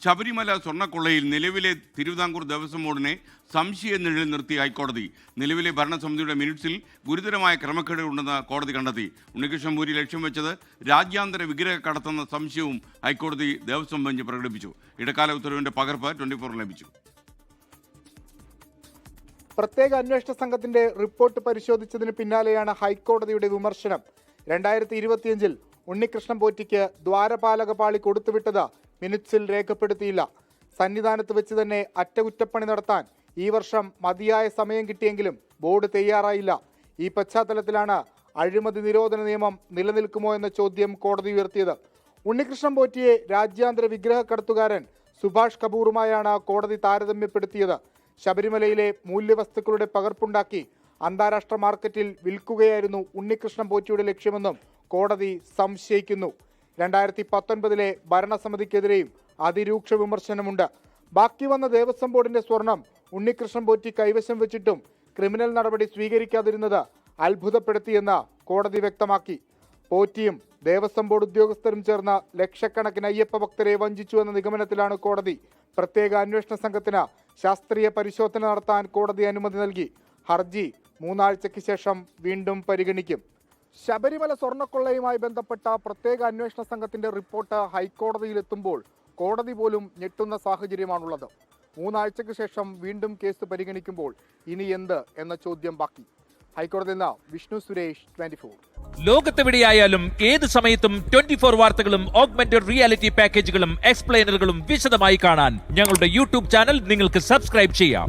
ശബരിമല സ്വർണ്ണക്കൊള്ളയിൽ നിലവിലെ തിരുവിതാംകൂർ ദേവസ്വം ബോർഡിനെ സംശയ നിഴലിൽ നിർത്തി ഹൈക്കോടതി. നിലവിലെ ഭരണസമിതിയുടെ മിനിറ്റ്സിൽ ഗുരുതരമായ ക്രമക്കേടുകളുണ്ടെന്ന് കോടതി കണ്ടെത്തി. ഉണ്ണികൃഷ്ണൻപൂരി ലക്ഷ്യം വെച്ചത് രാജ്യാന്തര വിഗ്രഹ കടത്തെന്ന സംശയവും ഹൈക്കോടതി ദേവസ്വം ബെഞ്ച് പ്രകടിപ്പിച്ചു. ഇടക്കാല ഉത്തരവിന്റെ പകർപ്പ് 24 ലഭിച്ചു. പ്രത്യേക അന്വേഷണ സംഘത്തിന്റെ റിപ്പോർട്ട് പരിശോധിച്ചതിന് പിന്നാലെയാണ് ഹൈക്കോടതിയുടെ വിമർശനം. 2025 ഉണ്ണികൃഷ്ണൻ പോറ്റിക്ക് ദ്വാരപാലക പാളി കൊടുത്തുവിട്ടത് മിനിറ്റ്സിൽ രേഖപ്പെടുത്തിയില്ല. സന്നിധാനത്ത് വെച്ച് തന്നെ അറ്റകുറ്റപ്പണി നടത്താൻ ഈ വർഷം മതിയായ സമയം കിട്ടിയെങ്കിലും ബോർഡ് തയ്യാറായില്ല. ഈ പശ്ചാത്തലത്തിലാണ് അഴിമതി നിരോധന നിയമം നിലനിൽക്കുമോ എന്ന ചോദ്യം കോടതി ഉയർത്തിയത്. ഉണ്ണികൃഷ്ണൻ പോറ്റിയെ രാജ്യാന്തര വിഗ്രഹ കടത്തുകാരൻ സുഭാഷ് കപൂറുമായാണ് കോടതി താരതമ്യപ്പെടുത്തിയത്. ശബരിമലയിലെ മൂല്യവസ്തുക്കളുടെ പകർപ്പുണ്ടാക്കി അന്താരാഷ്ട്ര മാർക്കറ്റിൽ വിൽക്കുകയായിരുന്നു ഉണ്ണികൃഷ്ണൻ പോറ്റിയുടെ ലക്ഷ്യമെന്നും കോടതി സംശയിക്കുന്നു. 2019 ഭരണസമിതിക്കെതിരെയും അതിരൂക്ഷ വിമർശനമുണ്ട്. ബാക്കി വന്ന ദേവസ്വം ബോർഡിന്റെ സ്വർണം ഉണ്ണികൃഷ്ണൻ പോറ്റി കൈവശം വെച്ചിട്ടും ക്രിമിനൽ നടപടി സ്വീകരിക്കാതിരുന്നത് അത്ഭുതപ്പെടുത്തിയെന്ന് കോടതി വ്യക്തമാക്കി. പോറ്റിയും ദേവസ്വം ബോർഡ് ഉദ്യോഗസ്ഥരും ചേർന്ന് ലക്ഷക്കണക്കിന് അയ്യപ്പ ഭക്തരെ വഞ്ചിച്ചു എന്ന നിഗമനത്തിലാണ് കോടതി. പ്രത്യേക അന്വേഷണ സംഘത്തിന് ശാസ്ത്രീയ പരിശോധന നടത്താൻ കോടതി അനുമതി നൽകി. ഹർജി 3 ആഴ്ചയ്ക്ക് ശേഷം വീണ്ടും പരിഗണിക്കും. ശബരിമല സ്വർണ്ണക്കൊള്ളയുമായി ബന്ധപ്പെട്ട പ്രത്യേക അന്വേഷണ സംഘത്തിന്റെ റിപ്പോർട്ട് ഹൈക്കോടതിയിലെത്തുമ്പോൾ കോടതി പോലും ഞെട്ടുന്ന സാഹചര്യമാണുള്ളത്. 3 ആഴ്ചയ്ക്ക് ശേഷം വീണ്ടും കേസ് പരിഗണിക്കുമ്പോൾ ഇനി എന്ത് എന്ന ചോദ്യം ബാക്കി. ഹൈക്കോടതിയിൽ നിന്ന് വിഷ്ണു സുരേഷ്, 24. ലോകത്തെവിടെയായാലും ഏത് സമയത്തും 24 വാർത്തകളും ഓഗ്മെന്റഡ് റിയാലിറ്റി പാക്കേജുകളും എക്സ്പ്ലെയിനറുകളും വിശദമായി കാണാൻ ഞങ്ങളുടെ യൂട്യൂബ് ചാനൽ നിങ്ങൾക്ക് സബ്സ്ക്രൈബ് ചെയ്യാം.